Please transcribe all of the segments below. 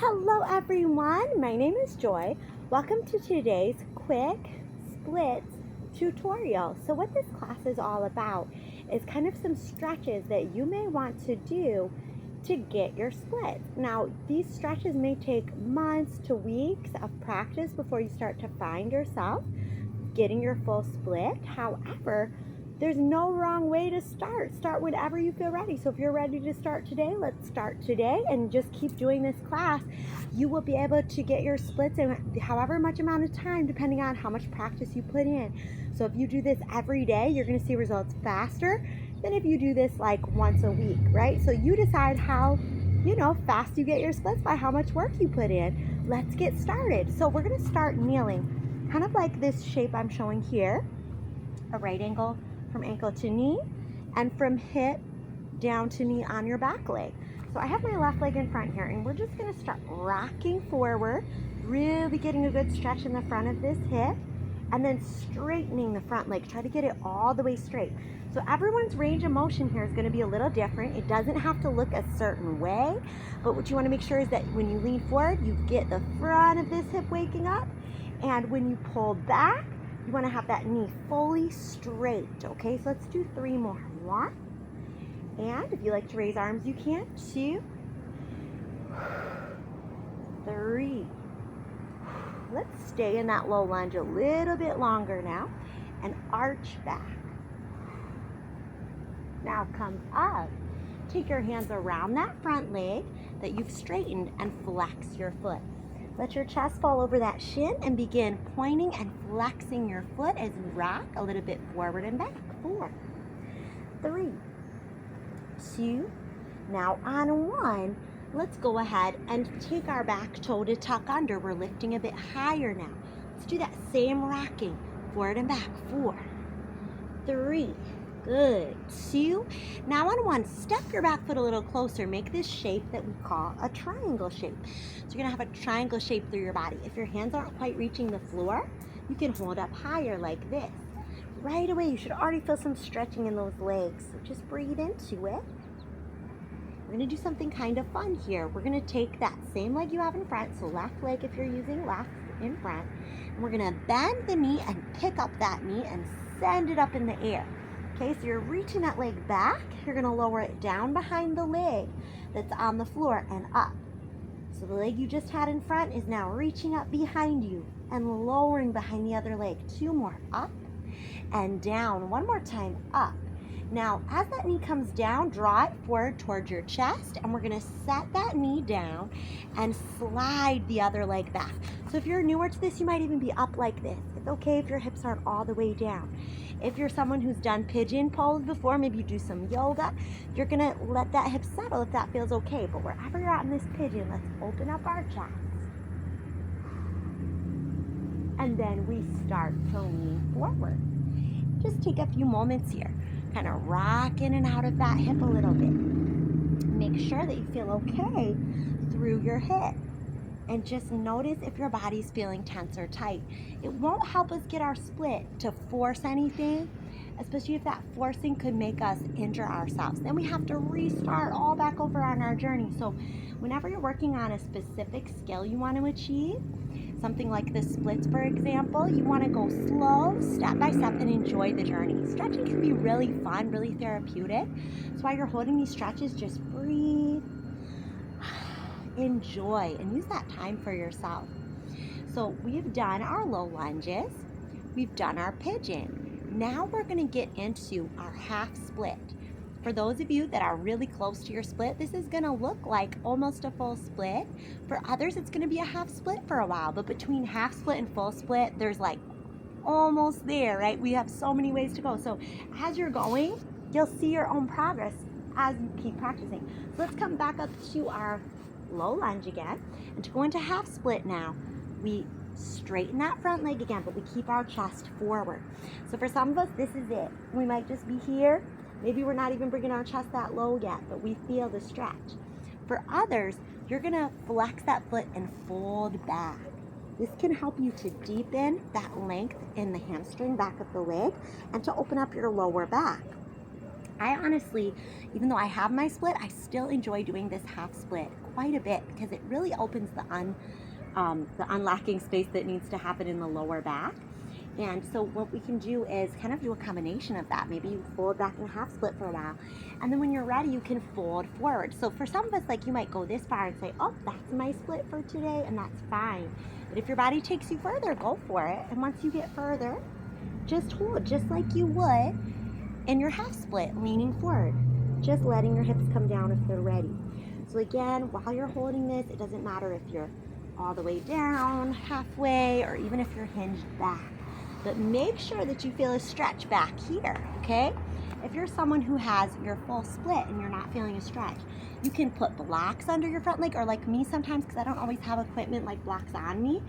Hello everyone, my name is Joy. Welcome to today's quick splits tutorial. So what this class is all about is kind of some stretches that you may want to do to get your splits. Now these stretches may take months to weeks of practice before you start to find yourself getting your full split. However, there's no wrong way to start. Start whenever you feel ready. So if you're ready to start today, let's start today and just keep doing this class. You will be able to get your splits in however much amount of time, depending on how much practice you put in. So if you do this every day, you're going to see results faster than if you do this like once a week, right? So you decide how, fast you get your splits by how much work you put in. Let's get started. So we're going to start kneeling, kind of like this shape I'm showing here, a right angle from ankle to knee, and from hip down to knee on your back leg. So I have my left leg in front here, and we're just going to start rocking forward, really getting a good stretch in the front of this hip, and then straightening the front leg. Try to get it all the way straight. So everyone's range of motion here is going to be a little different. It doesn't have to look a certain way, but what you want to make sure is that when you lean forward, you get the front of this hip waking up, and when you pull back, you want to have that knee fully straight, okay? So let's do 3 more. 1, and if you like to raise arms, you can. 2, 3. Let's stay in that low lunge a little bit longer now, and arch back. Now come up. Take your hands around that front leg that you've straightened and flex your foot. Let your chest fall over that shin and begin pointing and flexing your foot as you rock a little bit forward and back. 4, 3, 2. Now on 1, let's go ahead and take our back toe to tuck under. We're lifting a bit higher now. Let's do that same rocking forward and back. 4, 3, good. 2. Now on 1, step your back foot a little closer. Make this shape that we call a triangle shape. So you're going to have a triangle shape through your body. If your hands aren't quite reaching the floor, you can hold up higher like this. Right away, you should already feel some stretching in those legs. So just breathe into it. We're going to do something kind of fun here. We're going to take that same leg you have in front, so left leg if you're using left in front, and we're going to bend the knee and pick up that knee and send it up in the air. Okay, so you're reaching that leg back. You're going to lower it down behind the leg that's on the floor and up. So the leg you just had in front is now reaching up behind you and lowering behind the other leg. 2 more, up and down. 1 more time, up. Now, as that knee comes down, draw it forward towards your chest, and we're going to set that knee down and slide the other leg back. So if you're newer to this, you might even be up like this. It's okay if your hips aren't all the way down. If you're someone who's done pigeon pose before, maybe you do some yoga, you're going to let that hip settle if that feels okay. But wherever you're at in this pigeon, let's open up our chest. And then we start to lean forward. Just take a few moments here. Kind of rock in and out of that hip a little bit. Make sure that you feel okay through your hip. And just notice if your body's feeling tense or tight. It won't help us get our split to force anything, especially if that forcing could make us injure ourselves. Then we have to restart all back over on our journey. So whenever you're working on a specific skill you want to achieve, something like the splits, for example, you want to go slow, step by step, and enjoy the journey. Stretching can be really fun, really therapeutic. So while you're holding these stretches, just breathe, enjoy, and use that time for yourself. So we've done our low lunges, we've done our pigeon. Now we're going to get into our half split. For those of you that are really close to your split, this is going to look like almost a full split. For others, it's going to be a half split for a while, but between half split and full split, there's like almost there, right? We have so many ways to go. So as you're going, you'll see your own progress as you keep practicing. So let's come back up to our low lunge again. And to go into half split now, we straighten that front leg again, but we keep our chest forward. So for some of us, this is it. We might just be here. Maybe we're not even bringing our chest that low yet, but we feel the stretch. For others, you're going to flex that foot and fold back. This can help you to deepen that length in the hamstring back of the leg and to open up your lower back. I honestly, even though I have my split, I still enjoy doing this half split quite a bit because it really opens the unlocking space that needs to happen in the lower back. And so what we can do is kind of do a combination of that. Maybe you fold back in a half split for a while, and then when you're ready, you can fold forward. So for some of us, like, you might go this far and say, oh, that's my split for today, and that's fine. But if your body takes you further, go for it. And once you get further, just hold, just like you would in your half split, leaning forward, just letting your hips come down if they're ready. So again, while you're holding this, it doesn't matter if you're all the way down, halfway, or even if you're hinged back. But make sure that you feel a stretch back here, okay? If you're someone who has your full split and you're not feeling a stretch, you can put blocks under your front leg, or like me sometimes, because I don't always have equipment like blocks on me,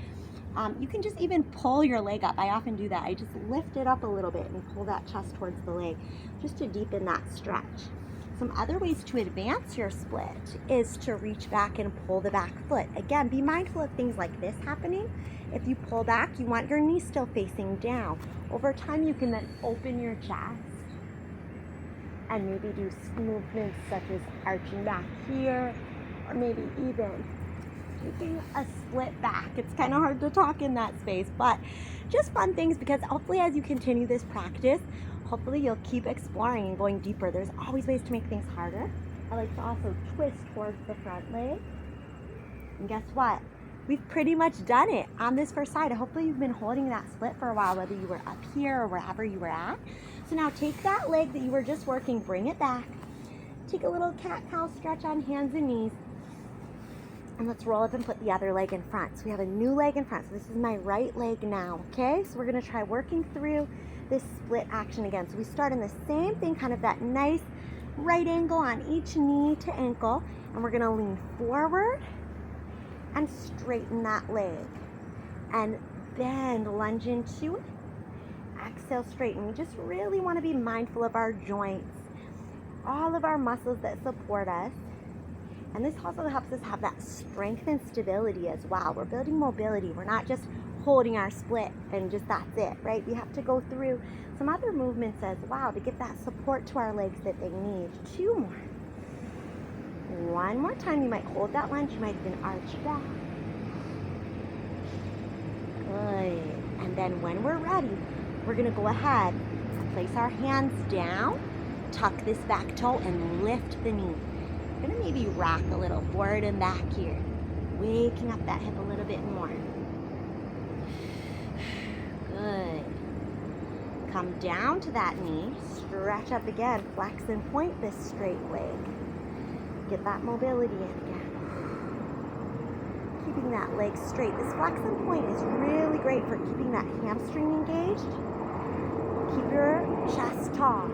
you can just even pull your leg up. I often do that. I just lift it up a little bit and pull that chest towards the leg just to deepen that stretch. Some other ways to advance your split is to reach back and pull the back foot. Again, be mindful of things like this happening. If you pull back, you want your knees still facing down. Over time, you can then open your chest and maybe do movements such as arching back here, or maybe even taking a split back. It's kind of hard to talk in that space, but just fun things, because hopefully as you continue this practice, hopefully you'll keep exploring and going deeper. There's always ways to make things harder. I like to also twist towards the front leg. And guess what? We've pretty much done it on this first side. Hopefully you've been holding that split for a while, whether you were up here or wherever you were at. So now take that leg that you were just working, bring it back. Take a little cat-cow stretch on hands and knees. And let's roll up and put the other leg in front. So we have a new leg in front. So this is my right leg now, okay? So we're gonna try working through this split action again. So we start in the same thing, kind of that nice right angle on each knee to ankle. And we're gonna lean forward and straighten that leg. And bend, lunge into it. Exhale, straighten. We just really wanna be mindful of our joints, all of our muscles that support us. And this also helps us have that strength and stability as well. We're building mobility. We're not just holding our split and just that's it, right? We have to go through some other movements as well to give that support to our legs that they need. 2 more. 1 more time. You might hold that lunge. You might even arch back. Good. And then when we're ready, we're going to go ahead, place our hands down, tuck this back toe, and lift the knee. We're going to maybe rock a little forward and back here, waking up that hip a little bit more. Good. Come down to that knee, stretch up again, flex and point this straight leg. Get that mobility in again. Keeping that leg straight. This flex and point is really great for keeping that hamstring engaged. Keep your chest tall.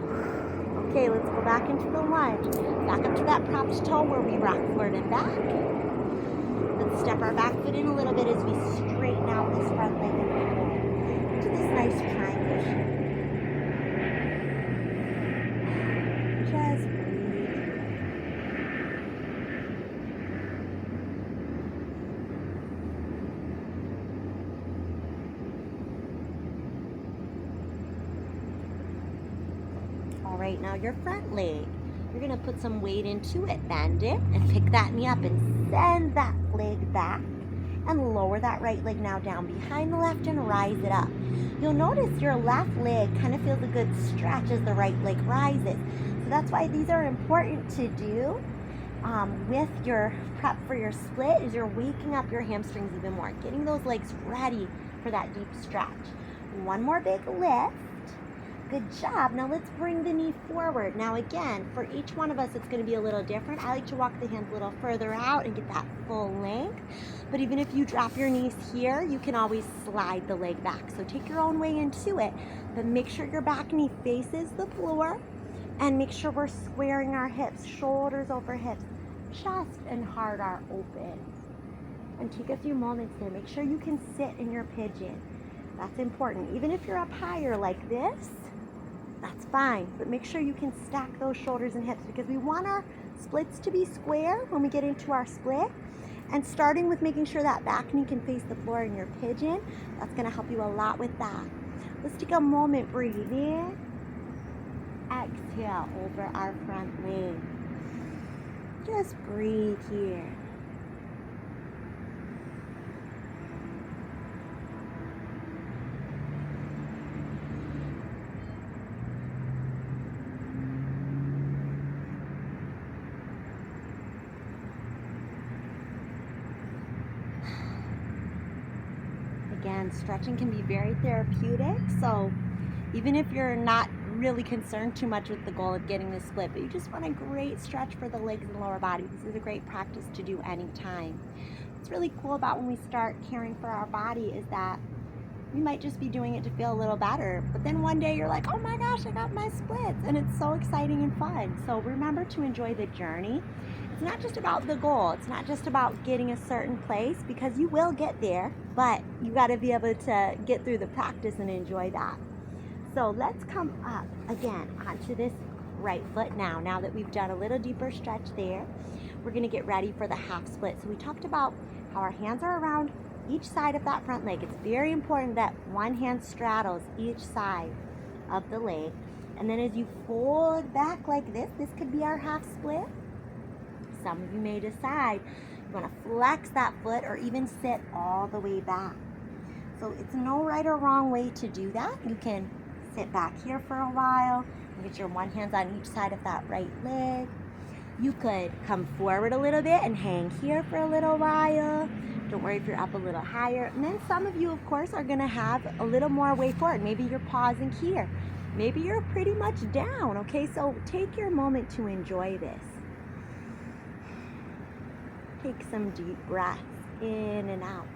Okay, let's go back into the lunge. Back up to that propped toe where we rock forward and back. Let's step our back foot in a little bit as we straighten out this front leg and pull into this nice triangle shape. Just breathe. All right, now your front leg. You're gonna put some weight into it, bend it, and pick that knee up and send that leg back and lower that right leg now down behind the left and rise it up. You'll notice your left leg kind of feels a good stretch as the right leg rises. So that's why these are important to do with your prep for your split, is you're waking up your hamstrings even more, getting those legs ready for that deep stretch. 1 more big lift. Good job. Now let's bring the knee forward. Now again, for each one of us, it's going to be a little different. I like to walk the hands a little further out and get that full length. But even if you drop your knees here, you can always slide the leg back. So take your own way into it, but make sure your back knee faces the floor and make sure we're squaring our hips, shoulders over hips, chest and heart are open. And take a few moments there. Make sure you can sit in your pigeon. That's important. Even if you're up higher like this, that's fine, but make sure you can stack those shoulders and hips, because we want our splits to be square when we get into our split. And starting with making sure that back knee can face the floor in your pigeon, that's going to help you a lot with that. Let's take a moment, breathe in, exhale over our front leg. Just breathe here. Again, stretching can be very therapeutic, so even if you're not really concerned too much with the goal of getting the split, but you just want a great stretch for the legs and lower body, this is a great practice to do anytime. What's really cool about when we start caring for our body is that we might just be doing it to feel a little better, but then one day you're like, oh my gosh, I got my splits, and it's so exciting and fun. So remember to enjoy the journey. It's not just about the goal. It's not just about getting a certain place, because you will get there, but you got to be able to get through the practice and enjoy that. So let's come up again onto this right foot now. Now that we've done a little deeper stretch there, we're going to get ready for the half split. So we talked about how our hands are around each side of that front leg. It's very important that one hand straddles each side of the leg. And then as you fold back like this could be our half split. Some of you may decide you want to flex that foot or even sit all the way back. So it's no right or wrong way to do that. You can sit back here for a while and get your one hand on each side of that right leg. You could come forward a little bit and hang here for a little while. Don't worry if you're up a little higher. And then some of you, of course, are going to have a little more way forward. Maybe you're pausing here. Maybe you're pretty much down, okay? So take your moment to enjoy this. Take some deep breaths in and out.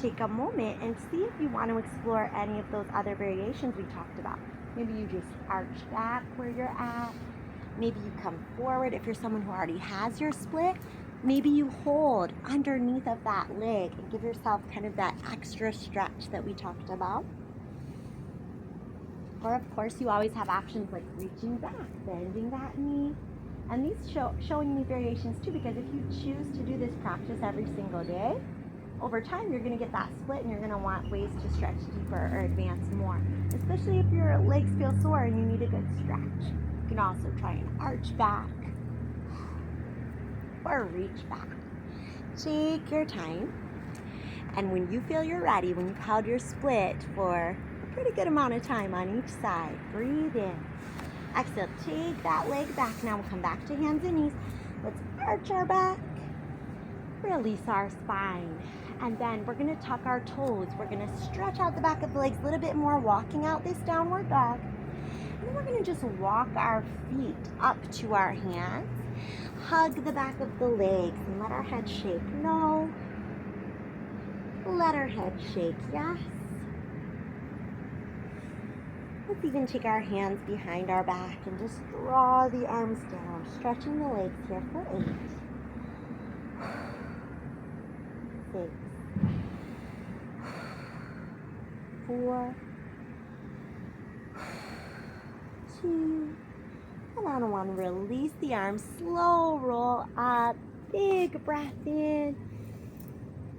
Take a moment and see if you want to explore any of those other variations we talked about. Maybe you just arch back where you're at. Maybe you come forward if you're someone who already has your split. Maybe you hold underneath of that leg and give yourself kind of that extra stretch that we talked about. Or of course, you always have options like reaching back, bending that knee. And these showing you variations too, because if you choose to do this practice every single day, over time you're going to get that split and you're going to want ways to stretch deeper or advance more, especially if your legs feel sore and you need a good stretch. You can also try and arch back or reach back. Take your time, and when you feel you're ready, when you've held your split for a pretty good amount of time on each side, breathe in. Exhale, take that leg back. Now we'll come back to hands and knees. Let's arch our back, release our spine, and then we're going to tuck our toes. We're going to stretch out the back of the legs a little bit more, walking out this downward dog. And then we're going to just walk our feet up to our hands, hug the back of the legs, and let our head shake. No. Let our head shake. Yes. Let's even take our hands behind our back and just draw the arms down, stretching the legs here for 8, 6, 4, 2, and on 1, release the arms, slow roll up, big breath in,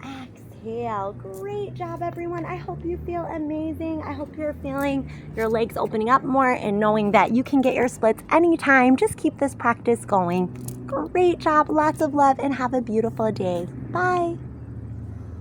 exhale. Great job, everyone. I hope you feel amazing. I hope you're feeling your legs opening up more and knowing that you can get your splits anytime. Just keep this practice going. Great job, lots of love, and have a beautiful day. Bye.